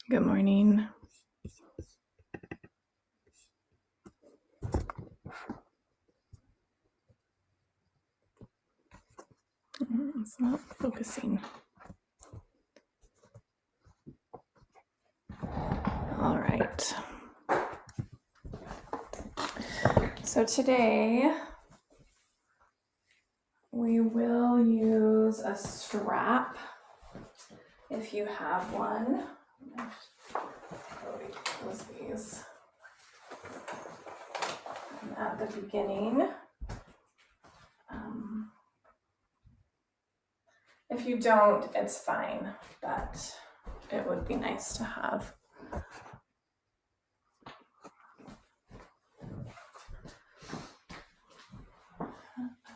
Good morning. It's not focusing. All right. So today we will use a strap if you have one. Close these. And at the beginning, if you don't, it's fine, but it would be nice to have.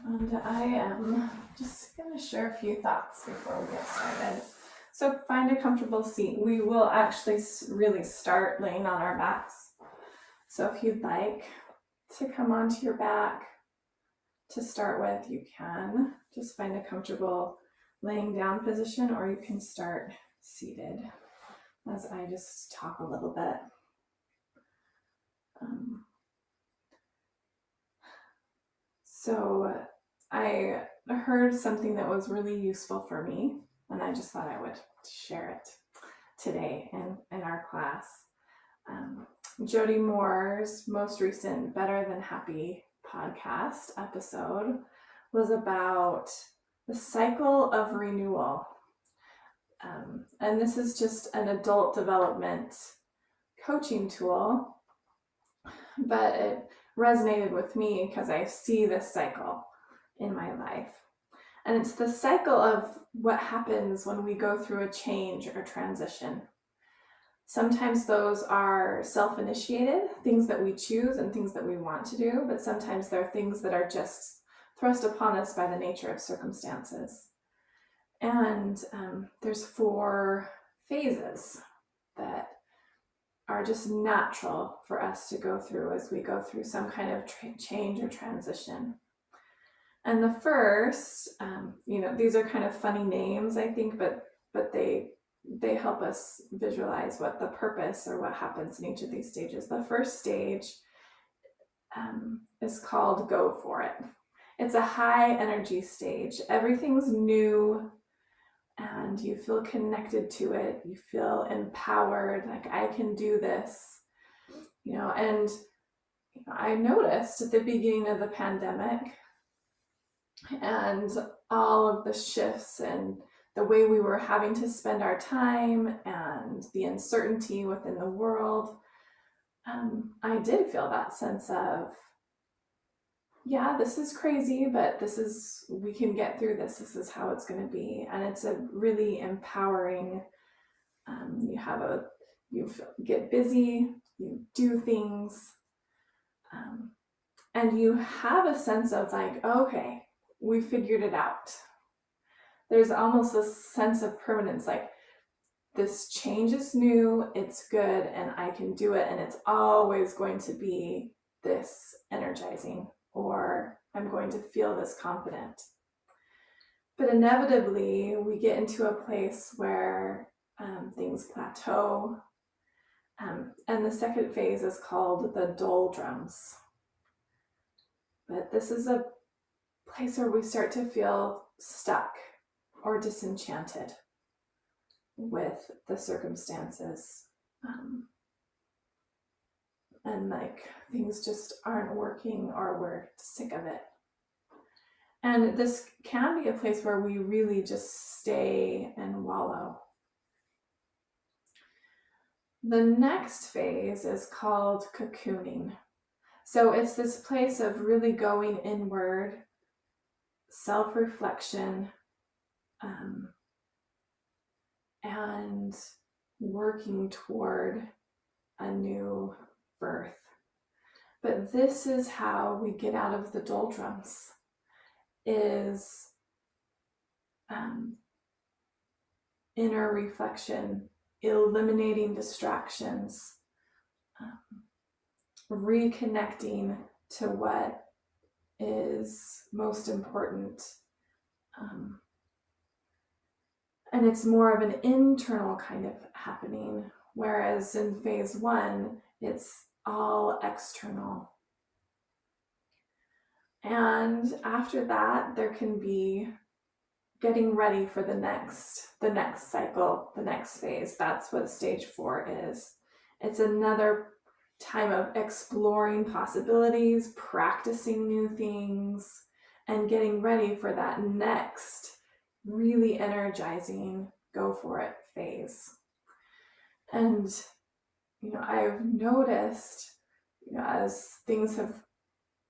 And I am just going to share a few thoughts before we get started. So find a comfortable seat. We will actually really start laying on our backs. So if you'd like to come onto your back to start with, you can just find a comfortable laying down position, or you can start seated as I just talk a little bit. So I heard something that was really useful for me, and I just thought I would share it today in our class. Jody Moore's most recent Better Than Happy podcast episode was about the cycle of renewal. And this is just an adult development coaching tool, but it resonated with me because I see this cycle in my life. And it's the cycle of what happens when we go through a change or transition. Sometimes those are self-initiated, things that we choose and things that we want to do, but sometimes they're things that are just thrust upon us by the nature of circumstances. And there's 4 phases that are just natural for us to go through as we go through some kind of change or transition. And the first, these are kind of funny names, I think, but they help us visualize what the purpose or what happens in each of these stages. The first stage is called Go For It. It's a high energy stage. Everything's new and you feel connected to it. You feel empowered, like I can do this, and I noticed at the beginning of the pandemic and all of the shifts and the way we were having to spend our time and the uncertainty within the world, I did feel that sense of, yeah, this is crazy, but we can get through this. This is how it's going to be. And it's a really empowering, you get busy, you do things, and you have a sense of like, okay, we figured it out. There's almost a sense of permanence, like this change is new, it's good, and I can do it, and it's always going to be this energizing, or I'm going to feel this confident. But inevitably, we get into a place where things plateau, and the second phase is called the doldrums. But this is a place where we start to feel stuck or disenchanted with the circumstances, and like things just aren't working, or we're sick of it. And this can be a place where we really just stay and wallow. The next phase is called cocooning. So it's this place of really going inward, self-reflection, and working toward a new birth. But this is how we get out of the doldrums, is inner reflection, eliminating distractions, reconnecting to what is most important. And it's more of an internal kind of happening Whereas in phase one, it's all external. And after that, there can be getting ready for the next cycle, the next phase. That's what stage 4 is. It's another time of exploring possibilities, practicing new things, and getting ready for that next really energizing, go for it phase. And, I've noticed, as things have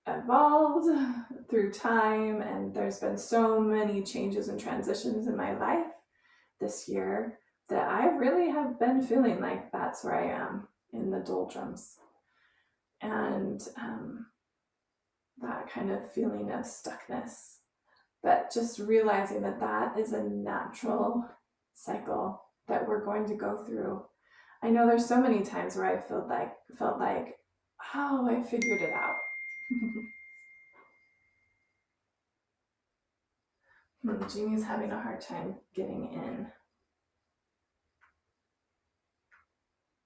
evolved through time, and there's been so many changes and transitions in my life this year, that I really have been feeling like that's where I am, in the doldrums. And that kind of feeling of stuckness. But just realizing that that is a natural cycle that we're going to go through. I know there's so many times where I felt like, oh, I figured it out. Jeannie's having a hard time getting in.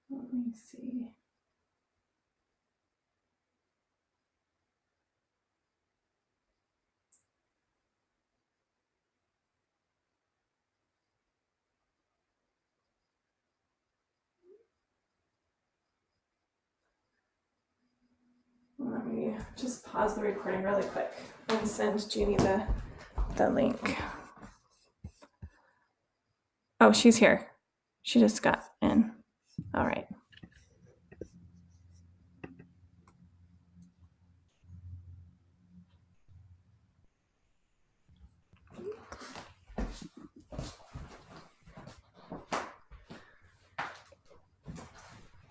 Let me see. Let me just pause the recording really quick and send Jeannie the link. Oh, she's here. She just got in. All right.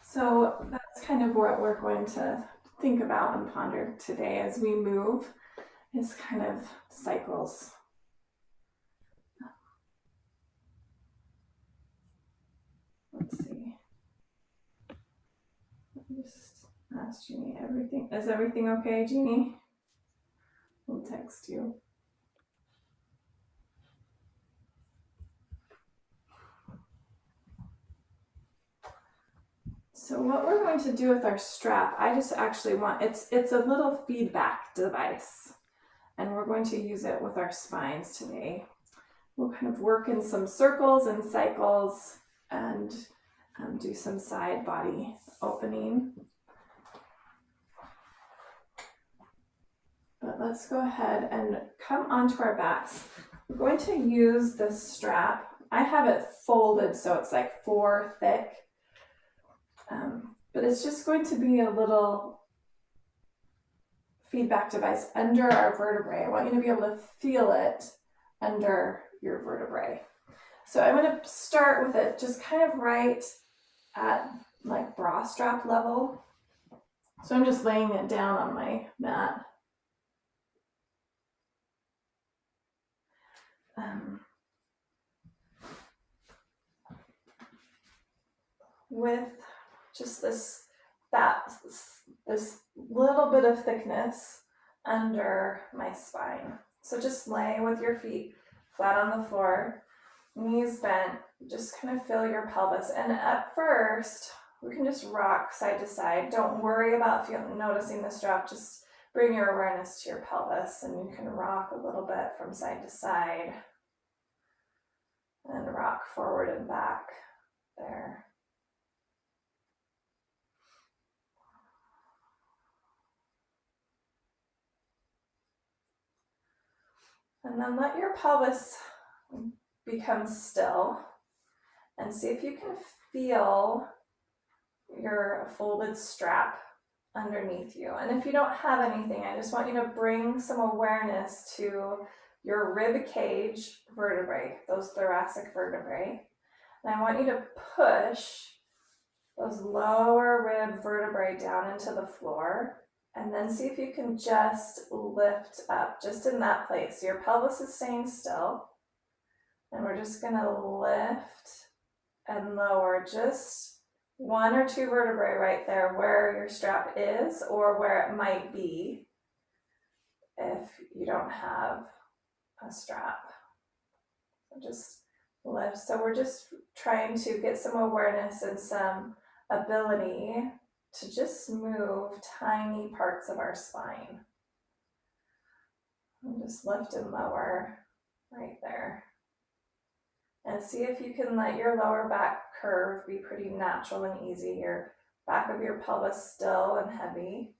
So that's kind of what we're going to think about and ponder today as we move, is kind of cycles. Let's see. Let me just ask Jeannie everything. Is everything okay, Jeannie? We'll text you. So what we're going to do with our strap, I just actually want, it's a little feedback device, and we're going to use it with our spines today. We'll kind of work in some circles and cycles and do some side body opening. But let's go ahead and come onto our backs. We're going to use this strap. I have it folded so it's like 4 thick. But it's just going to be a little feedback device under our vertebrae. I want you to be able to feel it under your vertebrae. So I'm going to start with it just kind of right at like bra strap level. So I'm just laying it down on my mat. With just this little bit of thickness under my spine. So just lay with your feet flat on the floor, knees bent, just kind of feel your pelvis. And at first, we can just rock side to side. Don't worry about noticing the strap, just bring your awareness to your pelvis, and you can rock a little bit from side to side and rock forward and back there. And then let your pelvis become still and see if you can feel your folded strap underneath you. And if you don't have anything, I just want you to bring some awareness to your rib cage vertebrae, those thoracic vertebrae. And I want you to push those lower rib vertebrae down into the floor, and then see if you can just lift up just in that place. Your pelvis is staying still, and we're just going to lift and lower just 1 or 2 vertebrae right there where your strap is, or where it might be if you don't have a strap. So just lift. So we're just trying to get some awareness and some ability to just move tiny parts of our spine. And just lift and lower right there. And see if you can let your lower back curve be pretty natural and easy. Your back of your pelvis still and heavy.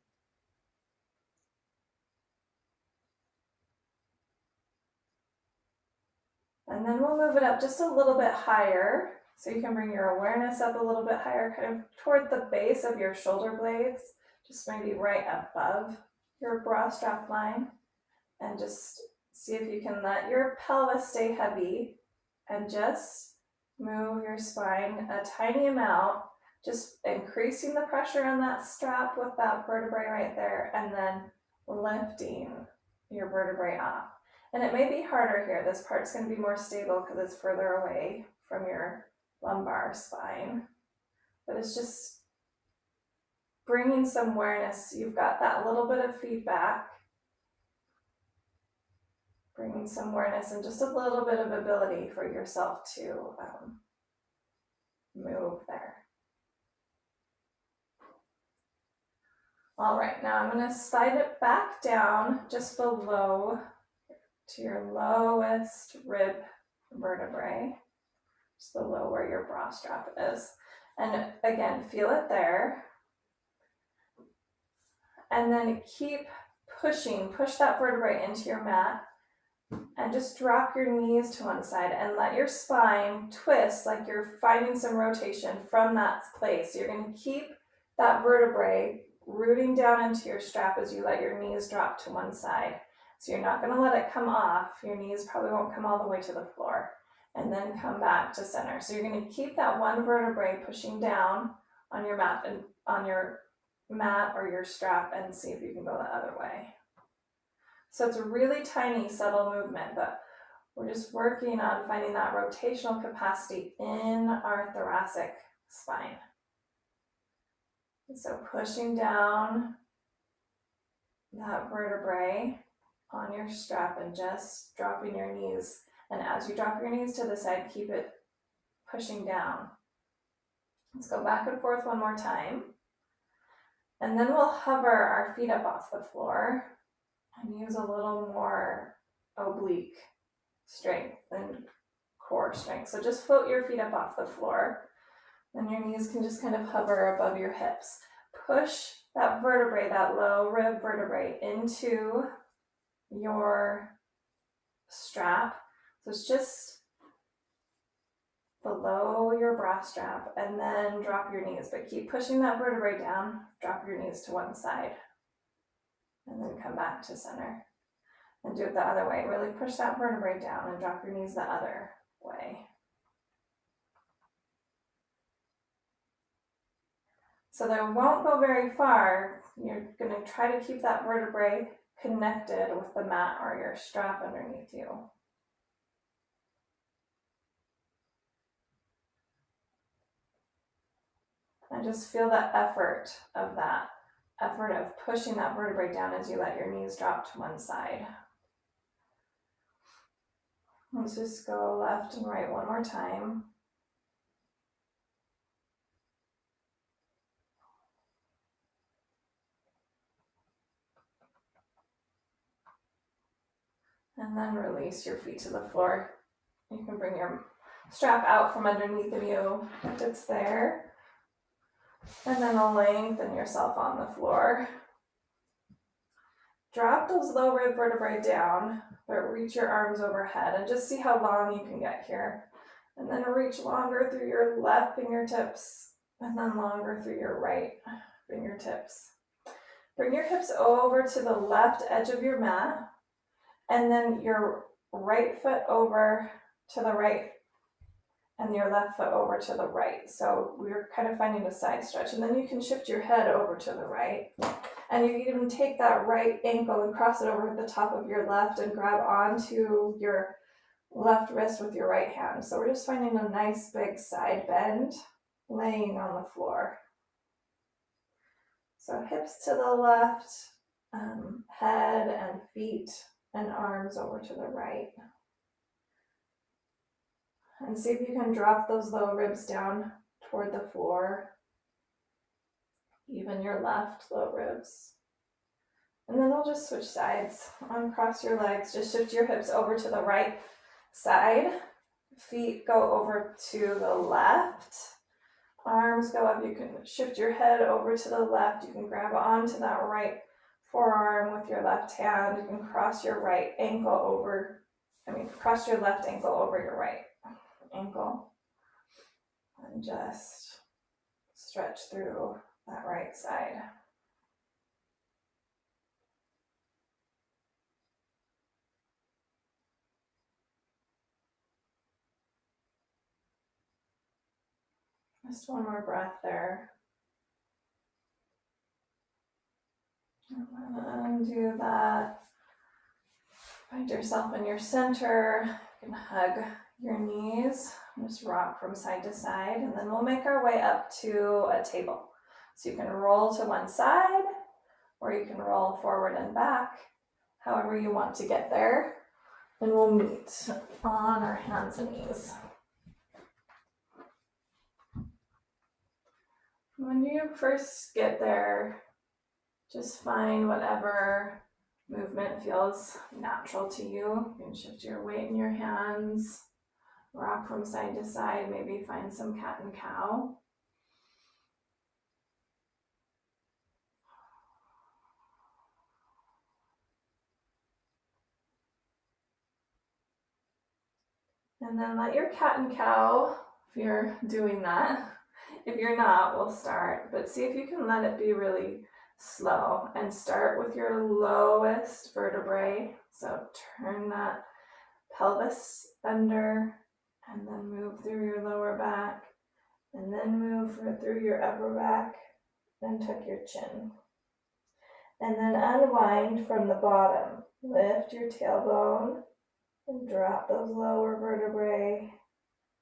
And then we'll move it up just a little bit higher. So you can bring your awareness up a little bit higher, kind of toward the base of your shoulder blades, just maybe right above your bra strap line. And just see if you can let your pelvis stay heavy and just move your spine a tiny amount, just increasing the pressure on that strap with that vertebrae right there, and then lifting your vertebrae off. And it may be harder here. This part's going to be more stable because it's further away from your lumbar spine. But it's just bringing some awareness. You've got that little bit of feedback. Bringing some awareness and just a little bit of ability for yourself to move there. All right, now I'm going to slide it back down just below to your lowest rib vertebrae, just below where your bra strap is. And again, feel it there. And then keep pushing, push that vertebrae into your mat. And just drop your knees to one side and let your spine twist like you're finding some rotation from that place. You're going to keep that vertebrae rooting down into your strap as you let your knees drop to one side. So you're not going to let it come off. Your knees probably won't come all the way to the floor. And then come back to center. So you're going to keep that one vertebrae pushing down on your mat and on your mat or your strap, and see if you can go the other way. So it's a really tiny, subtle movement, but we're just working on finding that rotational capacity in our thoracic spine. So pushing down that vertebrae on your strap and just dropping your knees. And as you drop your knees to the side, keep it pushing down. Let's go back and forth one more time. And then we'll hover our feet up off the floor and use a little more oblique strength and core strength. So just float your feet up off the floor, and your knees can just kind of hover above your hips. Push that vertebrae, that low rib vertebrae, into your strap. So it's just below your bra strap, and then drop your knees, but keep pushing that vertebrae down. Drop your knees to one side, and then come back to center. And do it the other way. Really push that vertebrae down and drop your knees the other way. So they won't go very far. You're going to try to keep that vertebrae connected with the mat or your strap underneath you. And just feel the effort of pushing that vertebrae down as you let your knees drop to one side. Let's just go left and right one more time. And then release your feet to the floor. You can bring your strap out from underneath of you if it's there. And then lengthen yourself on the floor. Drop those low rib vertebrae down, but reach your arms overhead and just see how long you can get here. And then reach longer through your left fingertips and then longer through your right fingertips. Bring your hips over to the left edge of your mat, and then your right foot over to the right and your left foot over to the right. So we're kind of finding a side stretch, and then you can shift your head over to the right. And you can even take that right ankle and cross it over the top of your left and grab onto your left wrist with your right hand. So we're just finding a nice big side bend laying on the floor. So hips to the left, head and feet and arms over to the right. And see if you can drop those low ribs down toward the floor. Even your left low ribs. And then we'll just switch sides. Uncross your legs. Just shift your hips over to the right side. Feet go over to the left. Arms go up. You can shift your head over to the left. You can grab onto that right forearm with your left hand. You can cross your right ankle over. Cross your left ankle over your right ankle. And just stretch through that right side. Just one more breath there. And do that. Find yourself in your center. You can hug your knees. Just rock from side to side. And then we'll make our way up to a table. So you can roll to one side, or you can roll forward and back, however you want to get there. And we'll meet on our hands and knees. When you first get there, just find whatever movement feels natural to you. You can shift your weight in your hands, rock from side to side, maybe find some cat and cow. And then let your cat and cow, if you're doing that. If you're not, we'll start. But see if you can let it be really slow and start with your lowest vertebrae. So turn that pelvis under and then move through your lower back and then move through your upper back and tuck your chin. And then unwind from the bottom. Lift your tailbone and drop those lower vertebrae.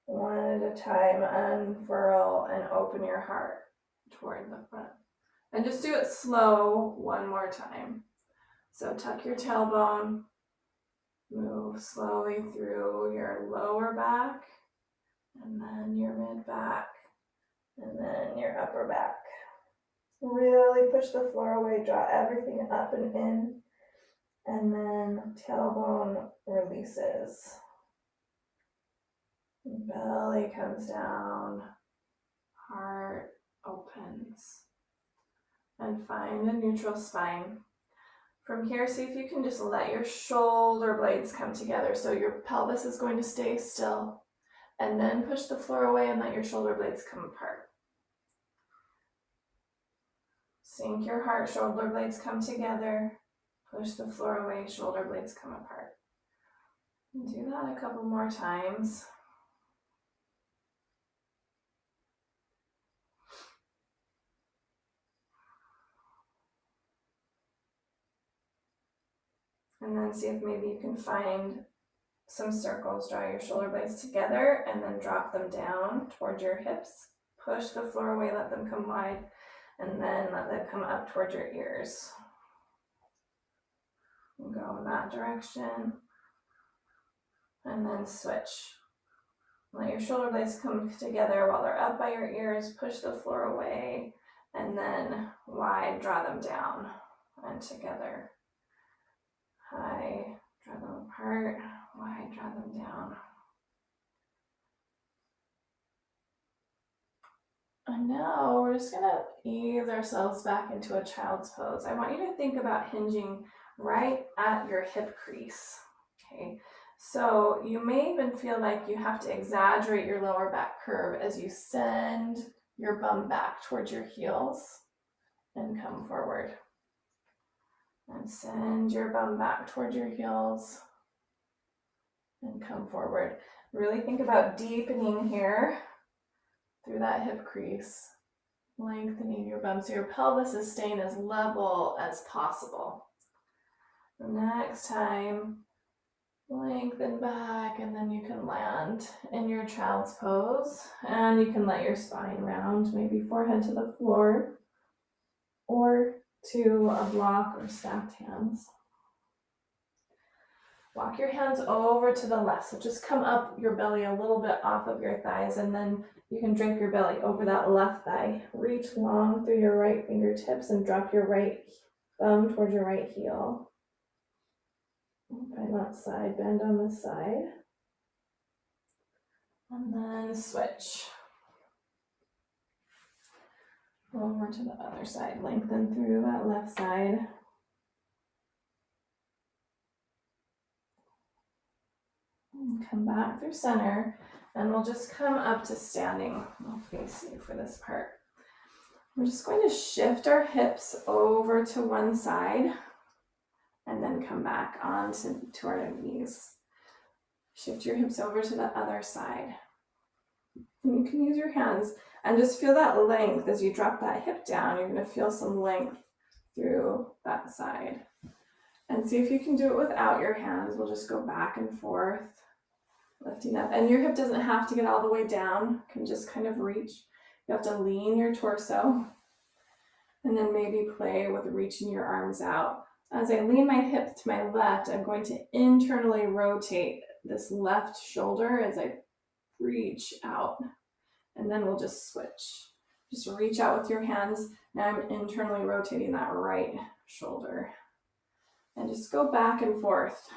One at a time, unfurl and open your heart toward the front. And just do it slow one more time. So tuck your tailbone, move slowly through your lower back, and then your mid back, and then your upper back. Really push the floor away, draw everything up and in, and then tailbone releases. Belly comes down, heart opens. And find a neutral spine. From here, see if you can just let your shoulder blades come together. So your pelvis is going to stay still. And then push the floor away and let your shoulder blades come apart. Sink your heart, shoulder blades come together. Push the floor away, shoulder blades come apart. And do that a couple more times. And then see if maybe you can find some circles. Draw your shoulder blades together and then drop them down towards your hips. Push the floor away, let them come wide, and then let them come up towards your ears. And go in that direction. And then switch. Let your shoulder blades come together while they're up by your ears. Push the floor away, and then wide, draw them down and together. High, draw them apart, wide, draw them down. And now we're just gonna ease ourselves back into a child's pose. I want you to think about hinging right at your hip crease, okay? So you may even feel like you have to exaggerate your lower back curve as you send your bum back towards your heels and come forward. And send your bum back towards your heels and come forward. Really think about deepening here through that hip crease, lengthening your bum so your pelvis is staying as level as possible. The next time, lengthen back, and then you can land in your child's pose, and you can let your spine round, maybe forehead to the floor or to a block or stacked hands. Walk your hands over to the left. So just come up your belly a little bit off of your thighs, and then you can drape your belly over that left thigh. Reach long through your right fingertips and drop your right thumb towards your right heel. Find that side bend on this side. And then switch. Over to the other side. Lengthen through that left side. And come back through center. And we'll just come up to standing. I'll face you for this part. We're just going to shift our hips over to one side and then come back onto our knees. Shift your hips over to the other side. And you can use your hands and just feel that length as you drop that hip down. You're going to feel some length through that side. And see if you can do it without your hands. We'll just go back and forth, lifting up. And your hip doesn't have to get all the way down. You can just kind of reach. You have to lean your torso and then maybe play with reaching your arms out. As I lean my hip to my left, I'm going to internally rotate this left shoulder as I reach out. And then we'll just switch. Just reach out with your hands. Now I'm internally rotating that right shoulder. And just go back and forth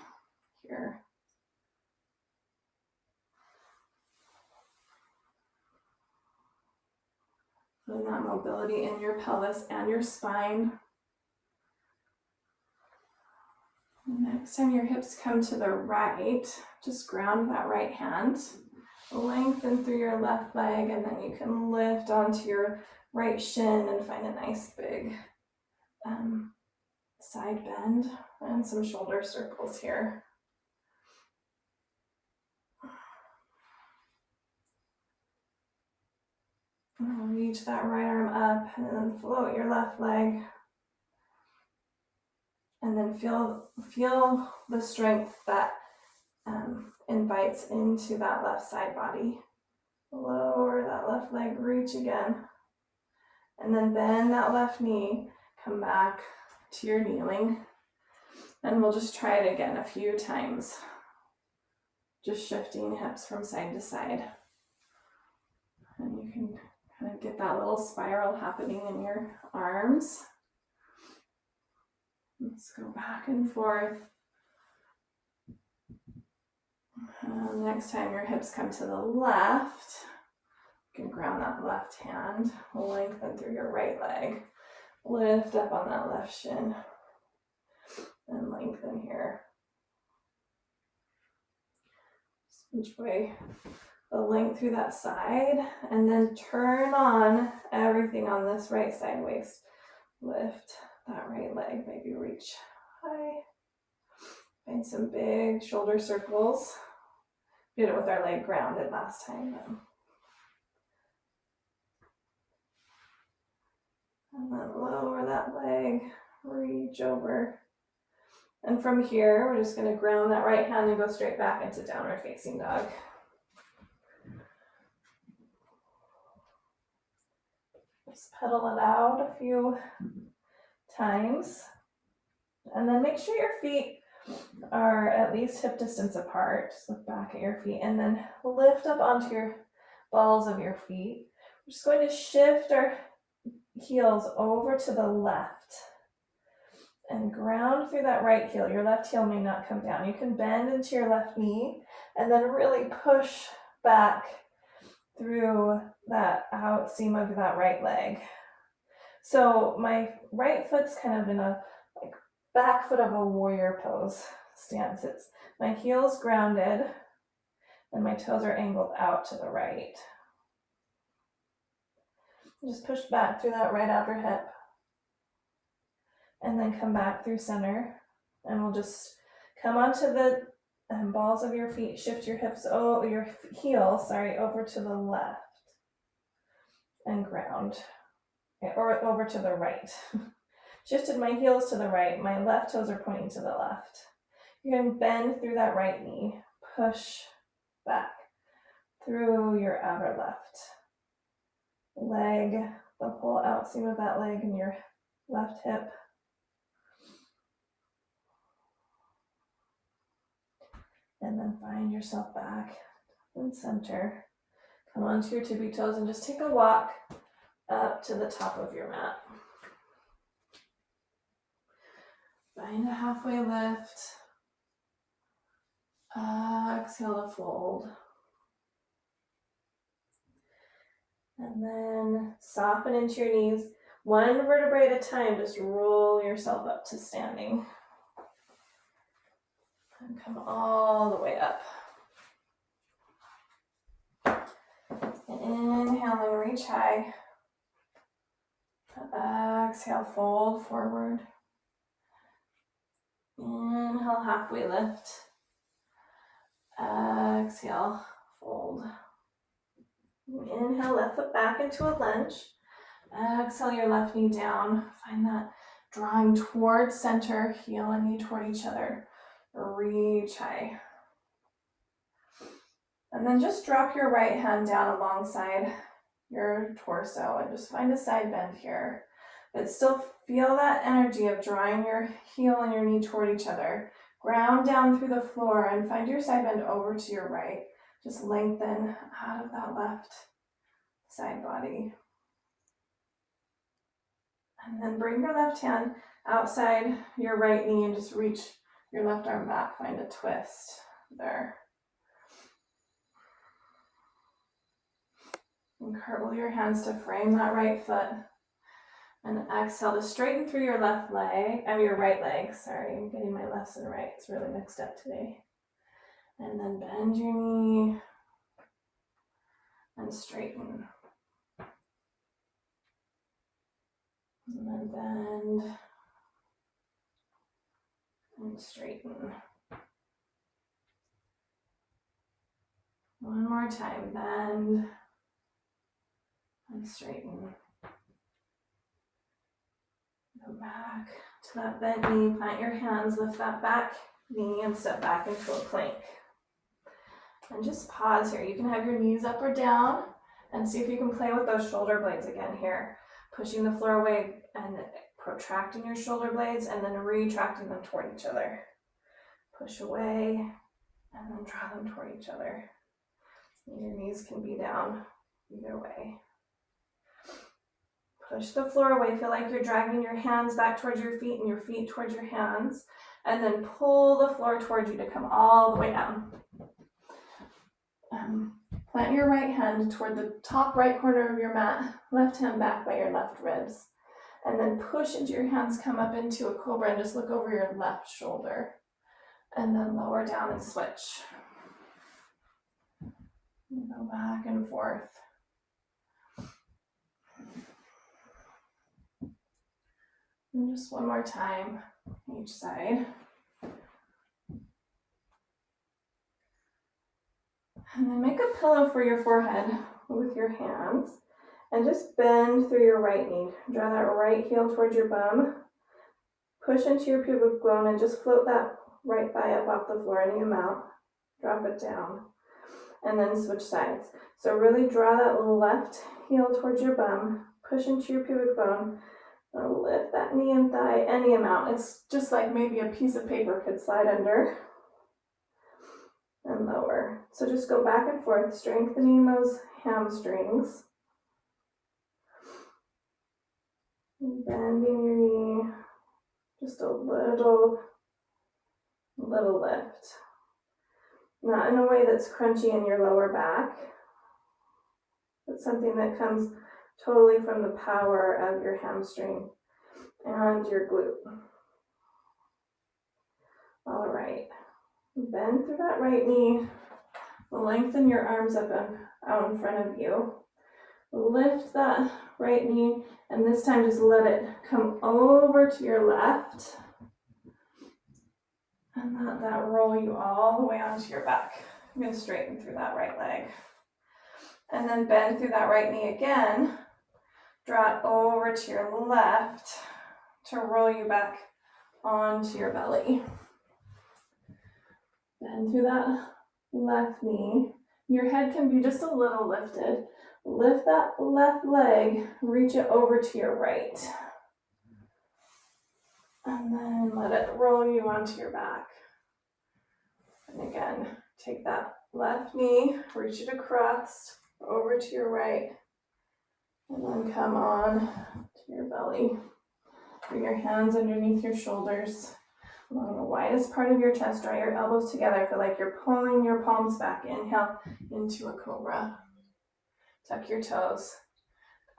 here. Feeling that mobility in your pelvis and your spine. Next time your hips come to the right, just ground that right hand. Lengthen through your left leg, and then you can lift onto your right shin and find a nice big side bend and some shoulder circles here. Reach that right arm up and then float your left leg. And then feel the strength that invites into that left side body. Lower that left leg, reach again. And then bend that left knee, come back to your kneeling. And we'll just try it again a few times. Just shifting hips from side to side. And you can kind of get that little spiral happening in your arms. Let's go back and forth. Next time your hips come to the left, you can ground that left hand, lengthen through your right leg, lift up on that left shin, and lengthen here. Just enjoy the length through that side, and then turn on everything on this right side waist. Lift that right leg, maybe reach high. Find some big shoulder circles. Did it with our leg grounded last time. And then lower that leg, reach over. And from here, we're just going to ground that right hand and go straight back into downward facing dog. Just pedal it out a few times. And then make sure your feet are at least hip distance apart. Just look back at your feet and then lift up onto your balls of your feet. We're just going to shift our heels over to the left and ground through that right heel. Your left heel may not come down. You can bend into your left knee and then really push back through that out seam of that right leg. So my right foot's kind of in a back foot of a warrior pose stance. It's my heels grounded and my toes are angled out to the right. Just push back through that right outer hip and then come back through center, and we'll just come onto the balls of your feet, shift your hips, your heels, over to the left and ground, or over to the right. Shifted my heels to the right, my left toes are pointing to the left. You can bend through that right knee, push back through your outer left leg, the whole out seam of that leg and your left hip. And then find yourself back in center. Come onto your tippy toes and just take a walk up to the top of your mat. Find a halfway lift. Exhale to fold. And then soften into your knees. One vertebrae at a time, just roll yourself up to standing. And come all the way up. And inhale and reach high. Exhale, fold forward. Inhale, halfway lift. Exhale, fold. Inhale, left foot back into a lunge. Exhale your left knee down. Find that drawing towards center, heel and knee toward each other. Reach high. And then just drop your right hand down alongside your torso and just find a side bend here. But still feel that energy of drawing your heel and your knee toward each other. Ground down through the floor and find your side bend over to your right. Just lengthen out of that left side body. And then bring your left hand outside your right knee and just reach your left arm back. Find a twist there. And curl your hands to frame that right foot. And exhale to straighten through your left leg, your right leg. Sorry, I'm getting my lefts and rights really mixed up today. And then bend your knee and straighten. And then bend and straighten. One more time, bend and straighten. Go back to that bent knee, plant your hands, lift that back knee and step back into a plank. And just pause here. You can have your knees up or down and see if you can play with those shoulder blades again here. Pushing the floor away and protracting your shoulder blades and then retracting them toward each other. Push away and then draw them toward each other. And your knees can be down either way. Push the floor away. Feel like you're dragging your hands back towards your feet and your feet towards your hands. And then pull the floor towards you to come all the way down. Plant your right hand toward the top right corner of your mat. Left hand back by your left ribs. And then push into your hands, come up into a cobra and just look over your left shoulder. And then lower down and switch. And go back and forth. And just one more time, each side. And then make a pillow for your forehead with your hands. And just bend through your right knee. Draw that right heel towards your bum. Push into your pubic bone and just float that right thigh up off the floor any amount. Drop it down. And then switch sides. So really draw that left heel towards your bum. Push into your pubic bone. Lift that knee and thigh any amount. It's just like maybe a piece of paper could slide under. And lower. So just go back and forth, strengthening those hamstrings. And bending your knee. Just a little lift. Not in a way that's crunchy in your lower back, but something that comes totally from the power of your hamstring and your glute. All right. Bend through that right knee. Lengthen your arms up out in front of you. Lift that right knee, and this time just let it come over to your left. And let that roll you all the way onto your back. I'm going to straighten through that right leg. And then bend through that right knee again. Draw it over to your left to roll you back onto your belly. Bend through that left knee. Your head can be just a little lifted. Lift that left leg, reach it over to your right. And then let it roll you onto your back. And again, take that left knee, reach it across, over to your right, and then come on to your belly. Bring your hands underneath your shoulders, along the widest part of your chest. Draw your elbows together. Feel like you're pulling your palms back. Inhale into a cobra. Tuck your toes.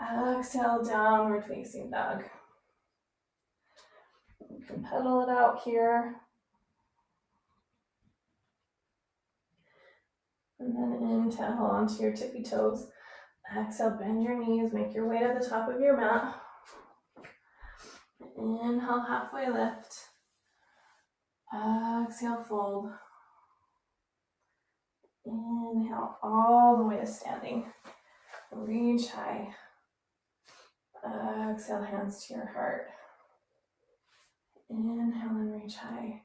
Exhale, downward facing dog. You can pedal it out here. And then inhale onto your tippy toes. Exhale, bend your knees. Make your way to the top of your mat. Inhale, halfway lift. Exhale, fold. Inhale all the way to standing. Reach high. Exhale, hands to your heart. Inhale and reach high.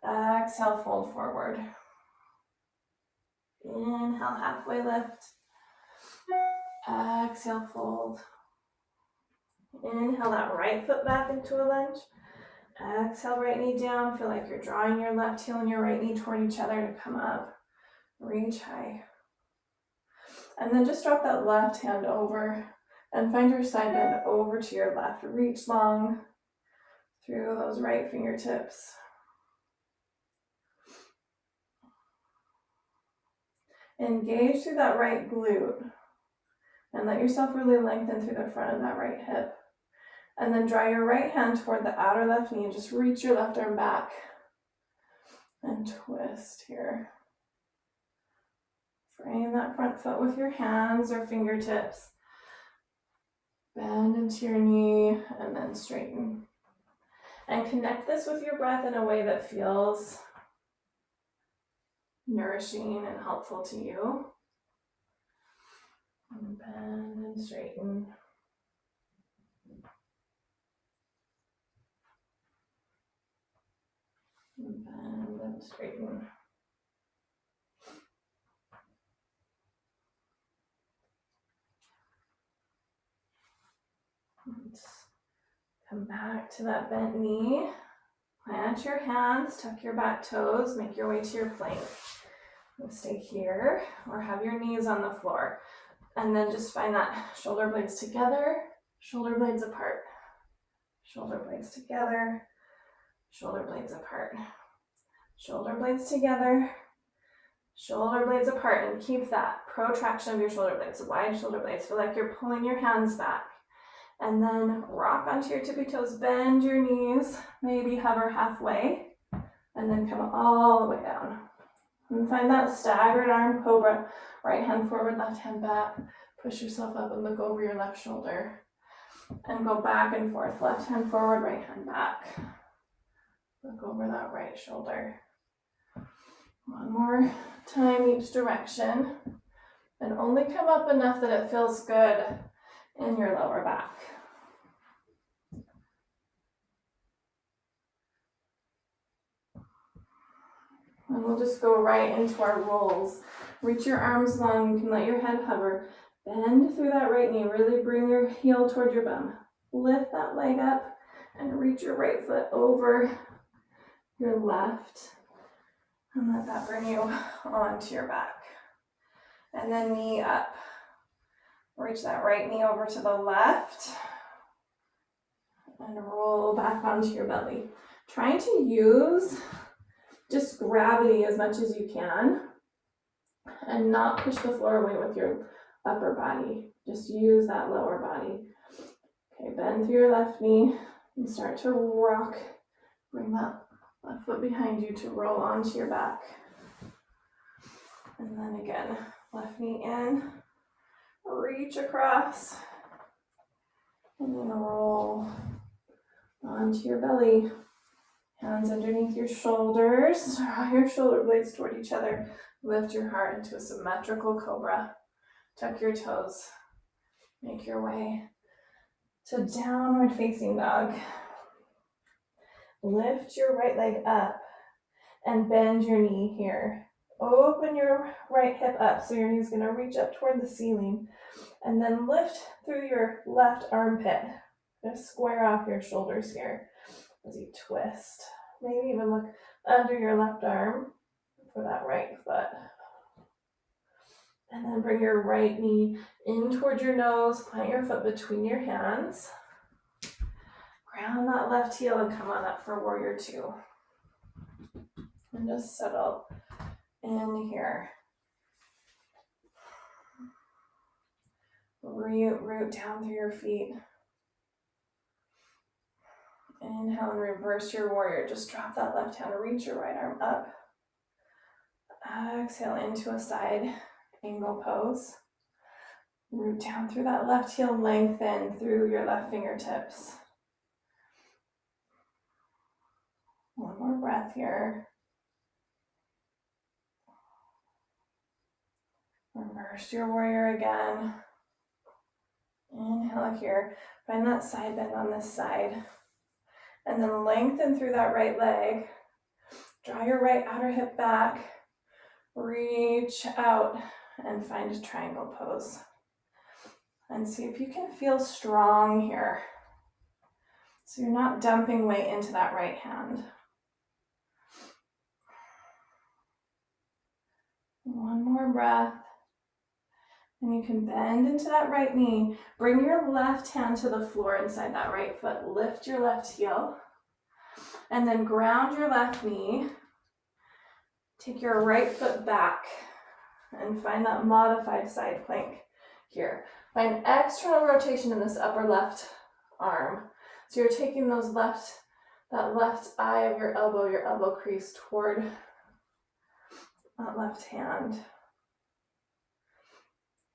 Exhale, fold forward. Inhale, halfway lift. Exhale, fold. Inhale that right foot back into a lunge. Exhale, right knee down. Feel like you're drawing your left heel and your right knee toward each other to come up. Reach high. And then just drop that left hand over and find your side bend over to your left. Reach long through those right fingertips. Engage through that right glute and let yourself really lengthen through the front of that right hip. And then draw your right hand toward the outer left knee and just reach your left arm back and twist here. Frame that front foot with your hands or fingertips. Bend into your knee and then straighten. And connect this with your breath in a way that feels nourishing and helpful to you. And bend and straighten. And bend and straighten. And come back to that bent knee. Plant your hands, tuck your back toes, make your way to your plank. Stay here or have your knees on the floor. And then just find that shoulder blades together, shoulder blades apart. Shoulder blades together, shoulder blades apart. Shoulder blades together, shoulder blades apart. And keep that protraction of your shoulder blades, wide shoulder blades. Feel like you're pulling your hands back. And then rock onto your tippy toes, bend your knees, maybe hover halfway, and then come all the way down. And find that staggered arm cobra, right hand forward, left hand back. Push yourself up and look over your left shoulder. And go back and forth, left hand forward, right hand back. Look over that right shoulder. One more time each direction. And only come up enough that it feels good in your lower back. And we'll just go right into our rolls. Reach your arms long, you can let your head hover. Bend through that right knee, really bring your heel toward your bum. Lift that leg up and reach your right foot over your left. And let that bring you onto your back. And then knee up. Reach that right knee over to the left. And roll back onto your belly. Trying to use just gravity as much as you can and not push the floor away with your upper body. Just use that lower body. Okay, bend through your left knee and start to rock. Bring that left foot behind you to roll onto your back. And then again, left knee in, reach across, and then roll onto your belly. Hands underneath your shoulders, draw your shoulder blades toward each other. Lift your heart into a symmetrical cobra. Tuck your toes. Make your way to downward facing dog. Lift your right leg up and bend your knee here. Open your right hip up so your knee is going to reach up toward the ceiling. And then lift through your left armpit. Just square off your shoulders here as you twist. Maybe even look under your left arm. for that right foot. And then bring your right knee in towards your nose, plant your foot between your hands. Ground that left heel and come on up for warrior two. And just settle in here. Root down through your feet. Inhale and reverse your warrior. Just drop that left hand, reach your right arm up. Exhale into a side angle pose. Root down through that left heel, lengthen through your left fingertips. One more breath here. Reverse your warrior again. Inhale here. Find that side bend on this side. And then lengthen through that right leg. Draw your right outer hip back. Reach out and find a triangle pose. And see if you can feel strong here. So you're not dumping weight into that right hand. One more breath. And you can bend into that right knee. Bring your left hand to the floor inside that right foot. Lift your left heel. And then ground your left knee. Take your right foot back. And find that modified side plank here. Find external rotation in this upper left arm. So you're taking that left eye of your elbow crease toward that left hand.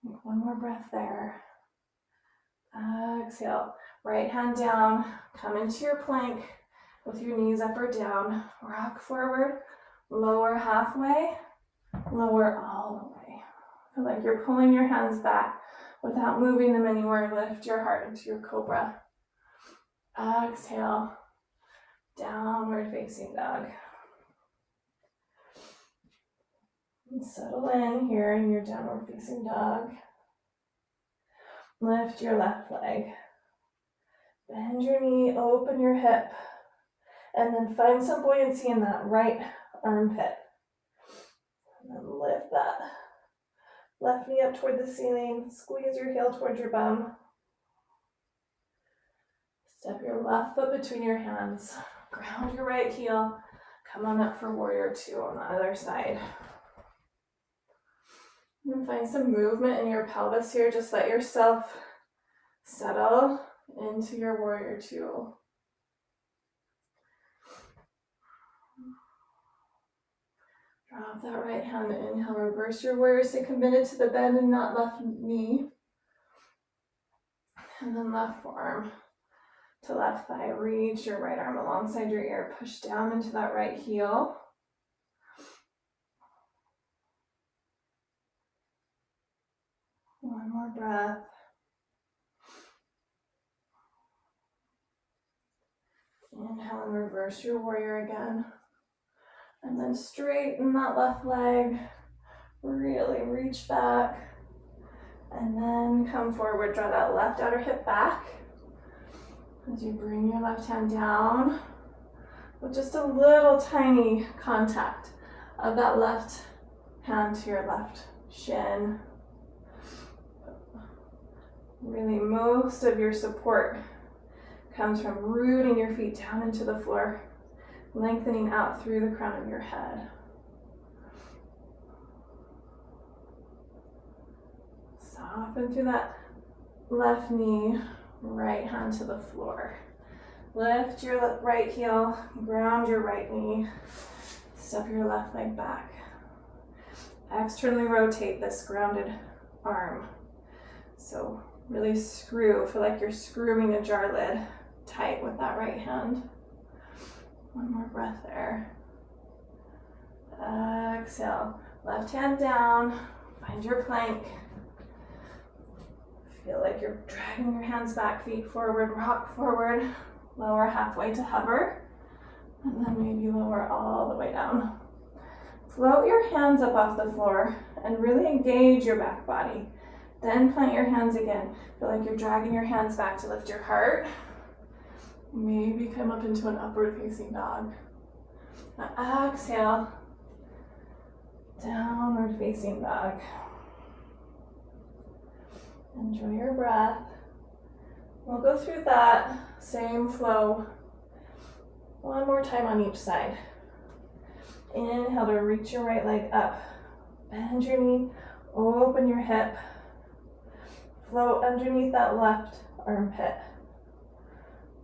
One more breath there. Exhale. Right hand down. Come into your plank with your knees up or down. Rock forward. Lower halfway. Lower all the way. Feel like you're pulling your hands back without moving them anywhere. Lift your heart into your cobra. Exhale. Downward facing dog. And settle in here in your downward facing dog. Lift your left leg. Bend your knee, open your hip. And then find some buoyancy in that right armpit. And then lift that left knee up toward the ceiling. Squeeze your heel towards your bum. Step your left foot between your hands. Ground your right heel. Come on up for warrior two on the other side. And find some movement in your pelvis here. Just let yourself settle into your warrior two. Drop that right hand, inhale, reverse your warrior. Stay committed to the bend in that left knee. And then left forearm to left thigh. Reach your right arm alongside your ear. Push down into that right heel. One more breath. Inhale and reverse your warrior again. And then straighten that left leg. Really reach back. And then come forward. Draw that left outer hip back. As you bring your left hand down with just a little tiny contact of that left hand to your left shin. Really, most of your support comes from rooting your feet down into the floor, lengthening out through the crown of your head. Soften through that left knee, right hand to the floor. Lift your right heel, ground your right knee, step your left leg back. Externally rotate this grounded arm. So really screw, feel like you're screwing a jar lid tight with that right hand. One more breath there. Exhale, left hand down, find your plank. Feel like you're dragging your hands back, feet forward, rock forward, lower halfway to hover, and then maybe lower all the way down. Float your hands up off the floor and really engage your back body. Then plant your hands again. Feel like you're dragging your hands back to lift your heart. Maybe come up into an upward facing dog. Now exhale. Downward facing dog. Enjoy your breath. We'll go through that same flow one more time on each side. Inhale to reach your right leg up. Bend your knee, open your hip. Float underneath that left armpit.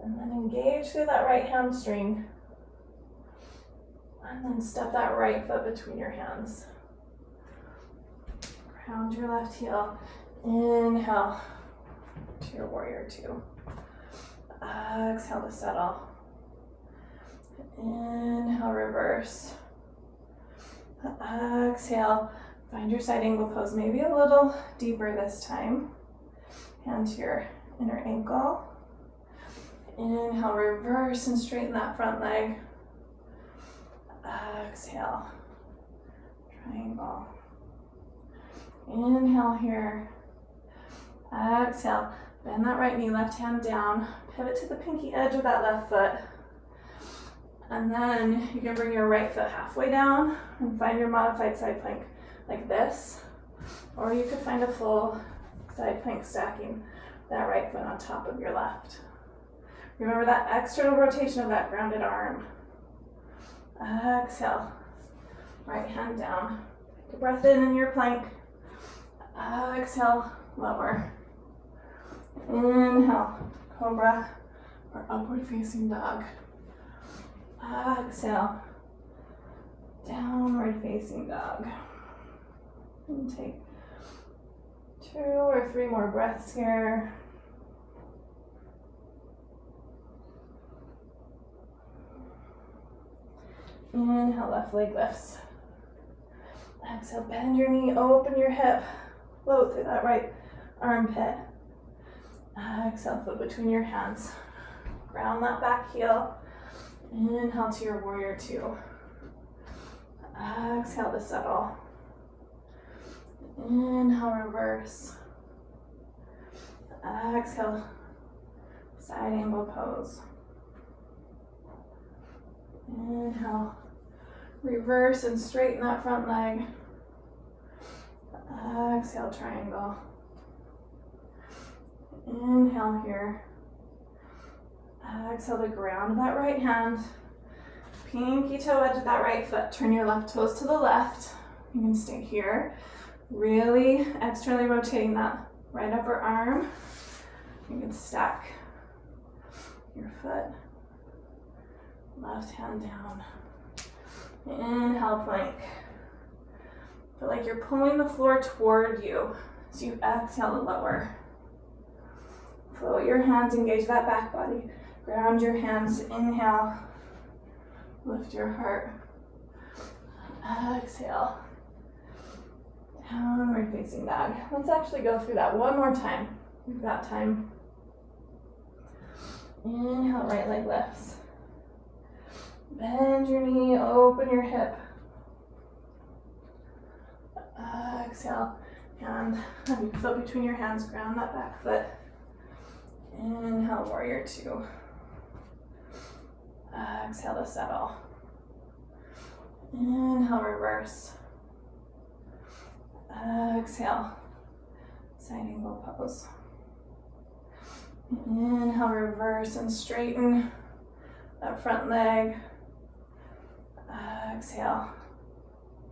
And then engage through that right hamstring. And then step that right foot between your hands. Ground your left heel. Inhale to your warrior two. Exhale to settle. Inhale, reverse. Exhale, find your side angle pose, maybe a little deeper this time. Hand to your inner ankle. Inhale, reverse and straighten that front leg. Exhale, triangle. Inhale here. Exhale, bend that right knee, left hand down. Pivot to the pinky edge of that left foot. And then you can bring your right foot halfway down and find your modified side plank like this. Or you could find a full side plank stacking that right foot on top of your left. Remember that external rotation of that grounded arm. Exhale, right hand down. Take a breath in your plank. Exhale, lower. Inhale, cobra or upward facing dog. Exhale, downward facing dog. And take 2 or 3 more breaths here. Inhale, left leg lifts. Exhale, bend your knee, open your hip. Float through that right armpit. Exhale, foot between your hands. Ground that back heel. Inhale to your warrior two. Exhale to settle. Inhale, reverse. Exhale, side angle pose. Inhale, reverse and straighten that front leg. Exhale, triangle. Inhale here. Exhale to ground that right hand. Pinky toe edge of that right foot. Turn your left toes to the left. You can stay here. Really externally rotating that right upper arm. You can stack your foot. Left hand down. Inhale, plank. Feel like you're pulling the floor toward you. So you exhale to lower. Float your hands, engage that back body. Ground your hands, inhale. Lift your heart. Exhale. Downward facing dog. Let's actually go through that one more time. We've got time. Inhale, right leg lifts. Bend your knee, open your hip. Exhale, and have your foot between your hands, ground that back foot. Inhale, warrior two. Exhale to settle. Inhale, reverse. Exhale, side angle pose. Inhale, reverse and straighten that front leg. Exhale,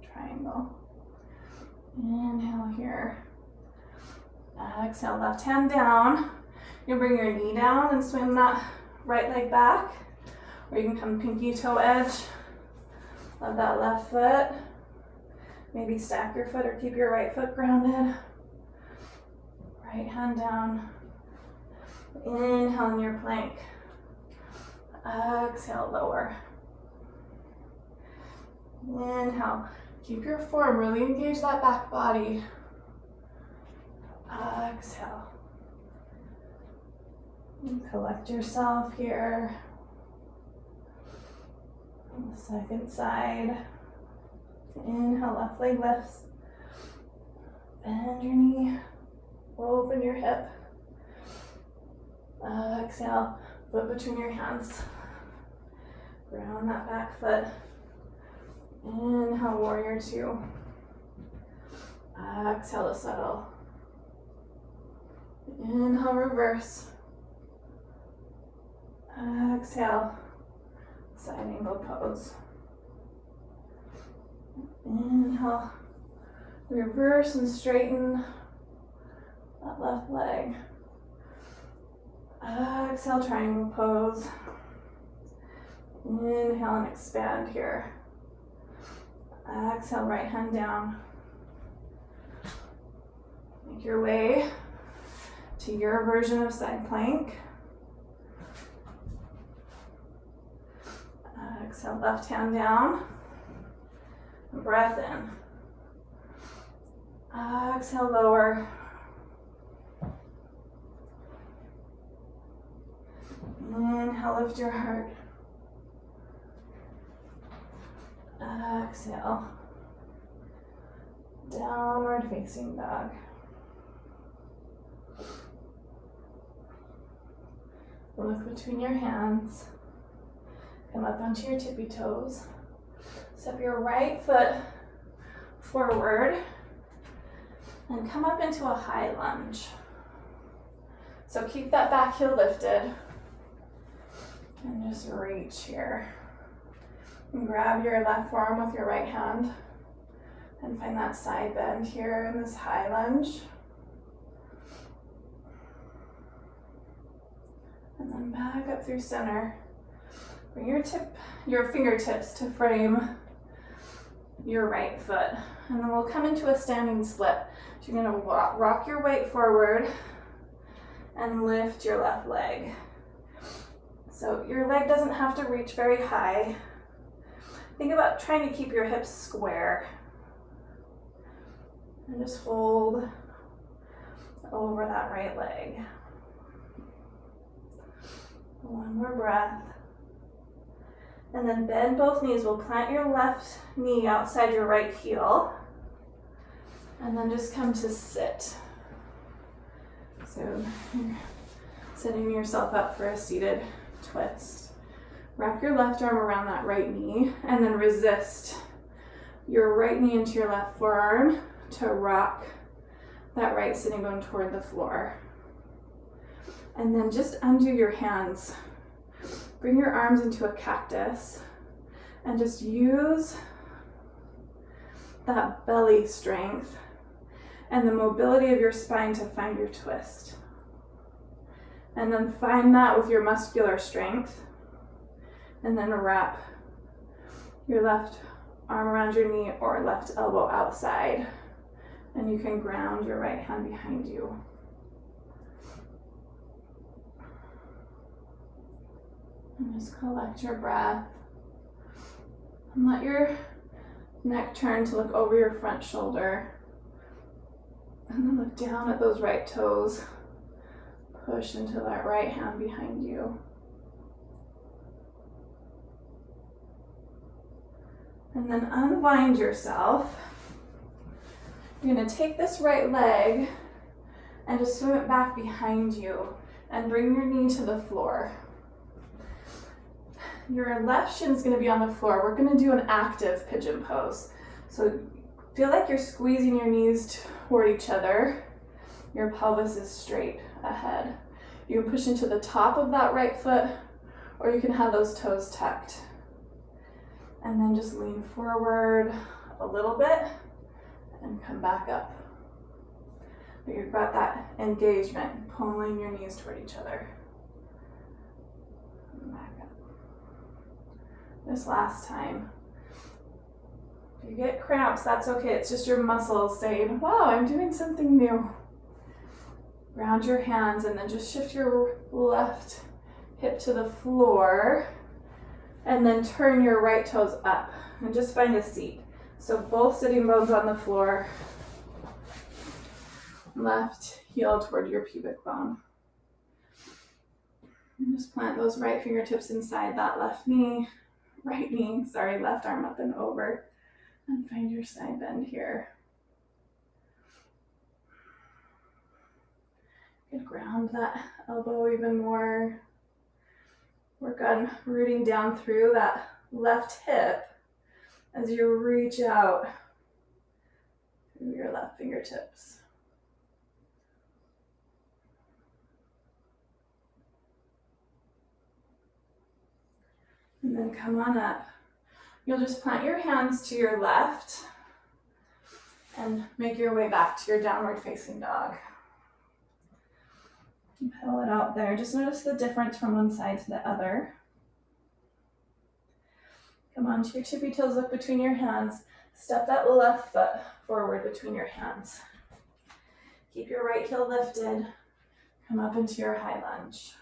triangle. Inhale here. Exhale, left hand down. You'll bring your knee down and swing that right leg back. Or you can come pinky toe edge of that left foot. Maybe stack your foot or keep your right foot grounded. Right hand down. Inhale in your plank. Exhale, lower. Inhale. Keep your form, really engage that back body. Exhale. And collect yourself here. On the second side. Inhale, left leg lifts. Bend your knee. Open your hip. Exhale, foot between your hands. Ground that back foot. Inhale, warrior two. Exhale to settle. Inhale, reverse. Exhale, side angle pose. Inhale, reverse and straighten that left leg. Exhale, triangle pose. Inhale and expand here. Exhale, right hand down. Make your way to your version of side plank. Exhale, left hand down. Breath in. Exhale, lower. Inhale, lift your heart. Exhale. Downward facing dog. Look between your hands. Come up onto your tippy toes. Step your right foot forward and come up into a high lunge. So keep that back heel lifted and just reach here. And grab your left forearm with your right hand and find that side bend here in this high lunge. And then back up through center. Bring your fingertips to frame your right foot. And then we'll come into a standing split. So you're gonna rock your weight forward and lift your left leg. So your leg doesn't have to reach very high. Think about trying to keep your hips square. And just fold over that right leg. One more breath. And then bend both knees. We'll plant your left knee outside your right heel. And then just come to sit. So you're setting yourself up for a seated twist. Wrap your left arm around that right knee and then resist your right knee into your left forearm to rock that right sitting bone toward the floor. And then just undo your hands. Bring your arms into a cactus and just use that belly strength and the mobility of your spine to find your twist. And then find that with your muscular strength. And then wrap your left arm around your knee or left elbow outside. And you can ground your right hand behind you. And just collect your breath. And let your neck turn to look over your front shoulder. And then look down at those right toes. Push into that right hand behind you. And then unwind yourself. You're going to take this right leg and just swim it back behind you and bring your knee to the floor. Your left shin is going to be on the floor. We're going to do an active pigeon pose. So feel like you're squeezing your knees toward each other. Your pelvis is straight ahead. You can push into the top of that right foot, or you can have those toes tucked. And then just lean forward a little bit and come back up. But you've got that engagement, pulling your knees toward each other. And back up. This last time. If you get cramps, that's okay. It's just your muscles saying, wow, I'm doing something new. Ground your hands and then just shift your left hip to the floor and then turn your right toes up and just find a seat. So both sitting bones on the floor, left heel toward your pubic bone. And just plant those right fingertips inside that left arm up and over, and find your side bend here. You can ground that elbow even more. Work on rooting down through that left hip as you reach out through your left fingertips. And then come on up. You'll just plant your hands to your left and make your way back to your downward facing dog. And pedal it out there. Just notice the difference from one side to the other. Come onto your tippy toes, look between your hands. Step that left foot forward between your hands. Keep your right heel lifted. Come up into your high lunge.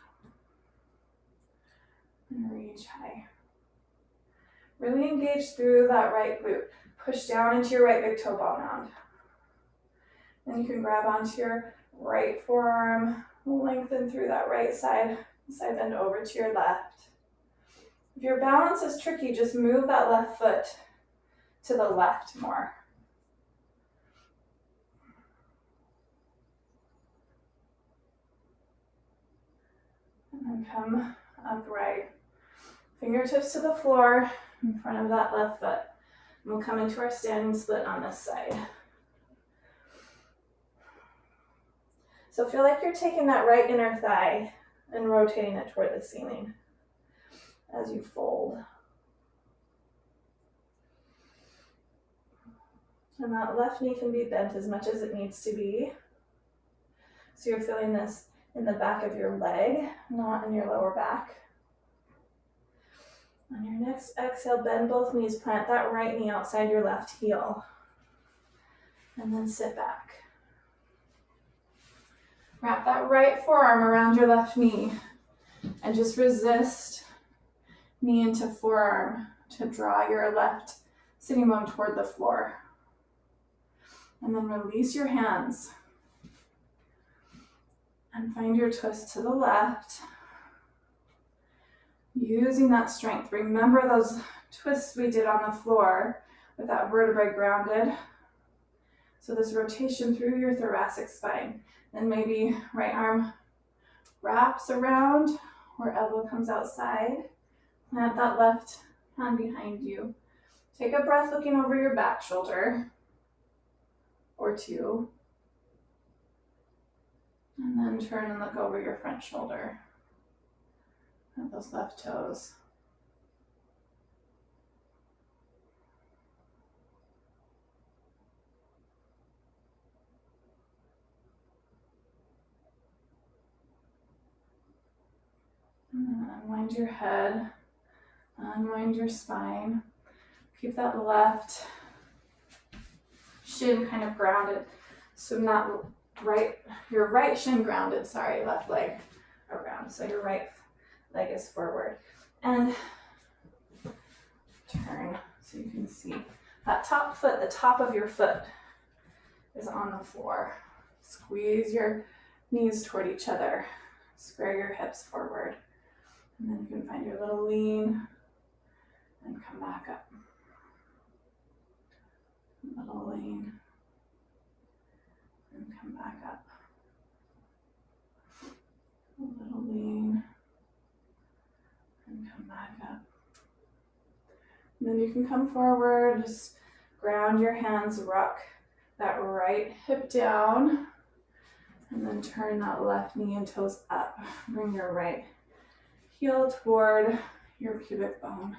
And reach high. Really engage through that right glute. Push down into your right big toe ball mound. Then you can grab onto your right forearm, lengthen through that right side bend over to your left. If your balance is tricky, just move that left foot to the left more. And then come upright. Fingertips to the floor in front of that left foot. And we'll come into our standing split on this side. So feel like you're taking that right inner thigh and rotating it toward the ceiling as you fold. And that left knee can be bent as much as it needs to be. So you're feeling this in the back of your leg, not in your lower back. On your next exhale, bend both knees, plant that right knee outside your left heel. And then sit back. Wrap that right forearm around your left knee and just resist knee into forearm to draw your left sitting bone toward the floor. And then release your hands and find your twist to the left. Using that strength. Remember those twists we did on the floor with that vertebrae grounded. So this rotation through your thoracic spine. Then maybe right arm wraps around or elbow comes outside. Plant that left hand behind you. Take a breath looking over your back shoulder or two. And then turn and look over your front shoulder at those left toes. And then unwind your head, unwind your spine. Keep that left shin kind of grounded. So not right, your right shin grounded, sorry, left leg around. So your right leg is forward. And turn so you can see that top foot, the top of your foot is on the floor. Squeeze your knees toward each other. Square your hips forward. And then you can find your little lean and come back up. Little lean and come back up. A little lean and come back up. And then you can come forward, just ground your hands, rock that right hip down, and then turn that left knee and toes up. Bring your right heel toward your pubic bone.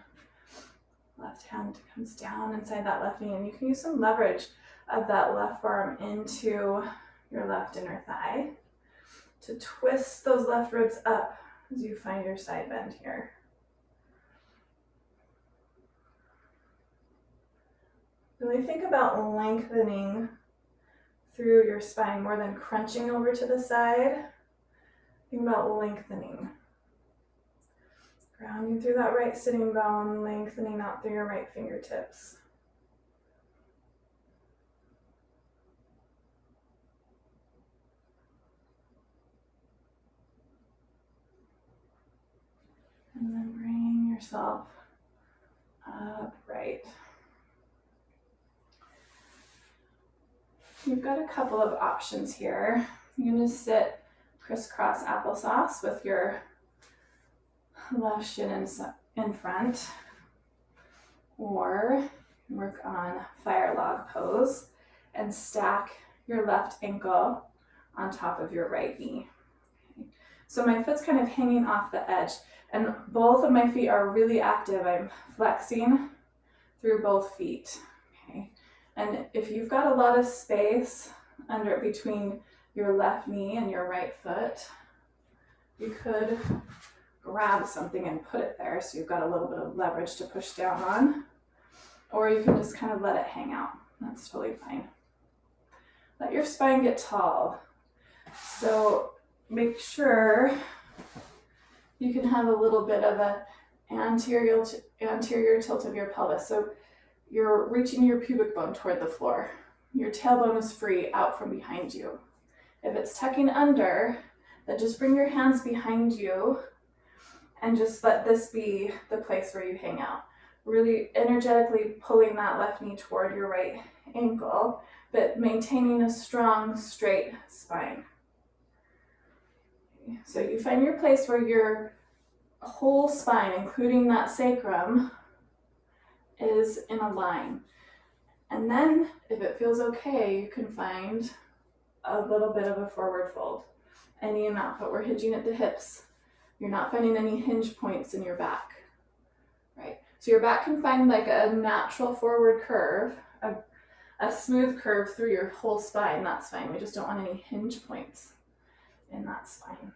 Left hand comes down inside that left knee, and you can use some leverage of that left forearm into your left inner thigh to twist those left ribs up as you find your side bend here. Really think about lengthening through your spine more than crunching over to the side. Think about lengthening. Grounding through that right sitting bone, lengthening out through your right fingertips. And then bring yourself upright. You've got a couple of options here. You're going to sit crisscross applesauce with your left shin in front, or work on fire log pose and stack your left ankle on top of your right knee. Okay. So my foot's kind of hanging off the edge, and both of my feet are really active. I'm flexing through both feet. Okay. And if you've got a lot of space between your left knee and your right foot, you could grab something and put it there so you've got a little bit of leverage to push down on, or you can just kind of let it hang out. That's totally fine. Let your spine get tall. So make sure you can have a little bit of an anterior tilt of your pelvis. So you're reaching your pubic bone toward the floor. Your tailbone is free out from behind you. If it's tucking under, then just bring your hands behind you and just let this be the place where you hang out. Really energetically pulling that left knee toward your right ankle, but maintaining a strong, straight spine. Okay. So you find your place where your whole spine, including that sacrum, is in a line. And then, if it feels okay, you can find a little bit of a forward fold. Any amount, but we're hinging at the hips. You're not finding any hinge points in your back, right? So your back can find like a natural forward curve, a smooth curve through your whole spine. That's fine. We just don't want any hinge points in that spine.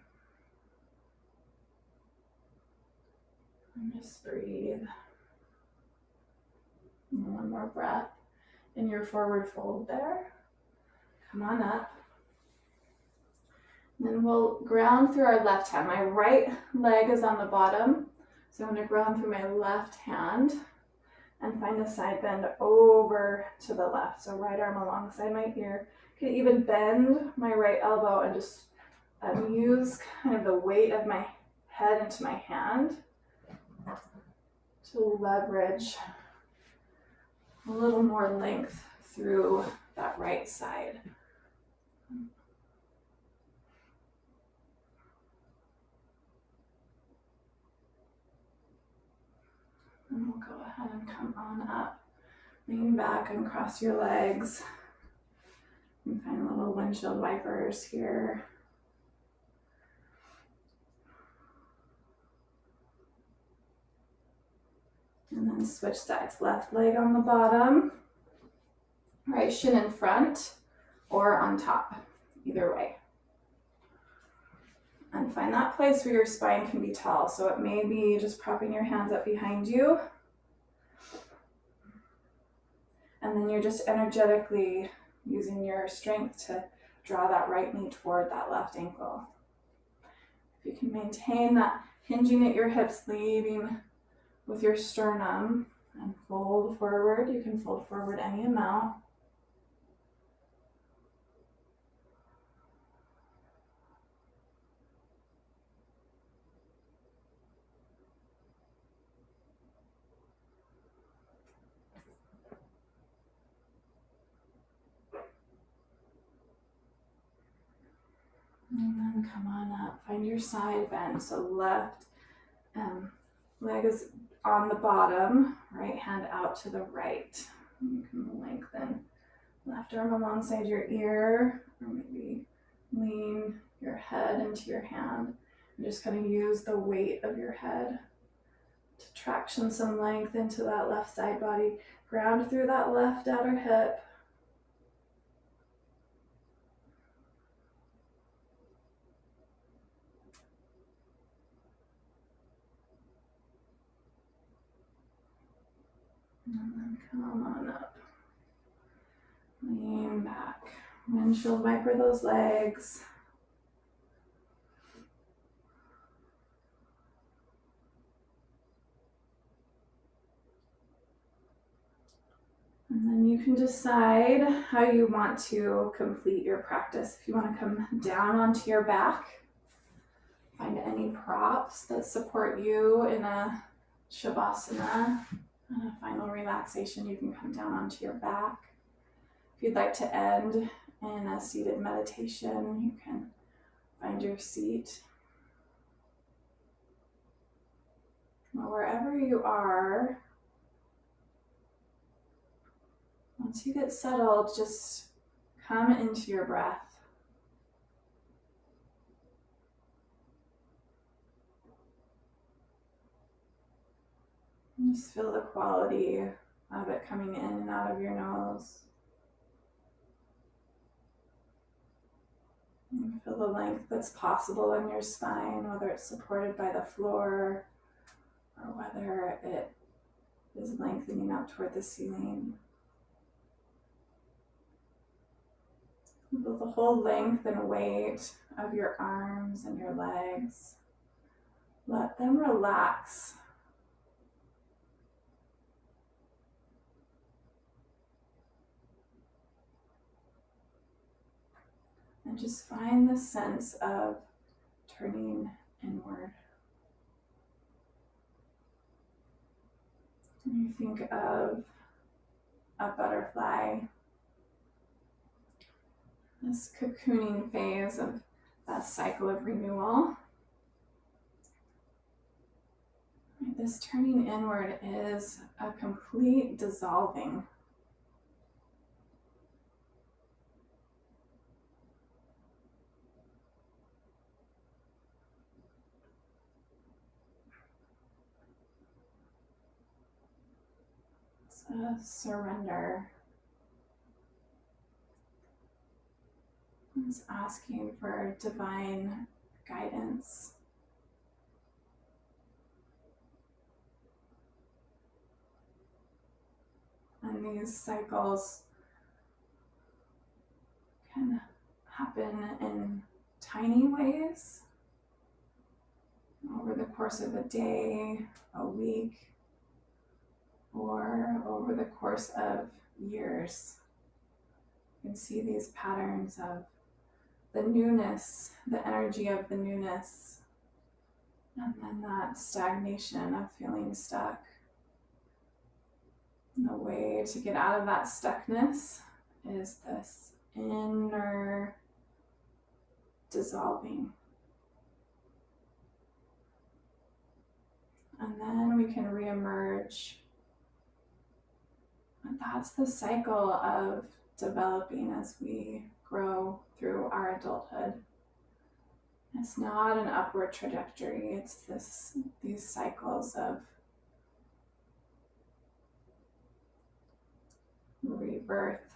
And just breathe. And one more breath in your forward fold there. Come on up. And then we'll ground through our left hand. My right leg is on the bottom, so I'm going to ground through my left hand and find a side bend over to the left. So right arm alongside my ear. I can even bend my right elbow and just use kind of the weight of my head into my hand to leverage a little more length through that right side. And we'll go ahead and come on up. Lean back and cross your legs. And find little windshield wipers here. And then switch sides. Left leg on the bottom. Right shin in front or on top. Either way. And find that place where your spine can be tall. So it may be just propping your hands up behind you. And then you're just energetically using your strength to draw that right knee toward that left ankle. If you can maintain that hinging at your hips, leading with your sternum, and fold forward. You can fold forward any amount. And then come on up, find your side bend. So left leg is on the bottom, right hand out to the right. You can lengthen left arm alongside your ear, or maybe lean your head into your hand. And just kind of use the weight of your head to traction some length into that left side body. Ground through that left outer hip. And then come on up. Lean back. Windshield wiper those legs. And then you can decide how you want to complete your practice. If you want to come down onto your back, find any props that support you in a Shavasana. And a final relaxation, you can come down onto your back. If you'd like to end in a seated meditation, you can find your seat. Or wherever you are, once you get settled, just come into your breath. And just feel the quality of it coming in and out of your nose. And feel the length that's possible in your spine, whether it's supported by the floor or whether it is lengthening up toward the ceiling. Feel the whole length and weight of your arms and your legs. Let them relax. And just find the sense of turning inward. When you think of a butterfly, this cocooning phase of that cycle of renewal, this turning inward is a complete dissolving. It's a surrender. It's asking for divine guidance. And these cycles can happen in tiny ways over the course of a day, a week, or over the course of years. You can see these patterns of the newness, the energy of the newness, and then that stagnation of feeling stuck. And the way to get out of that stuckness is this inner dissolving. And then we can reemerge. And that's the cycle of developing as we grow through our adulthood. It's not an upward trajectory, it's these cycles of rebirth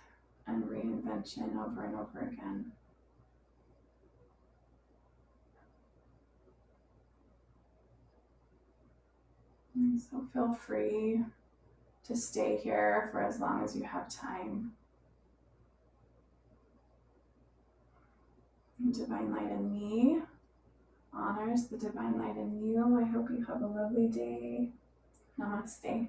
and reinvention over and over again. And so feel free to stay here for as long as you have time. The divine light in me honors the divine light in you. I hope you have a lovely day. Namaste.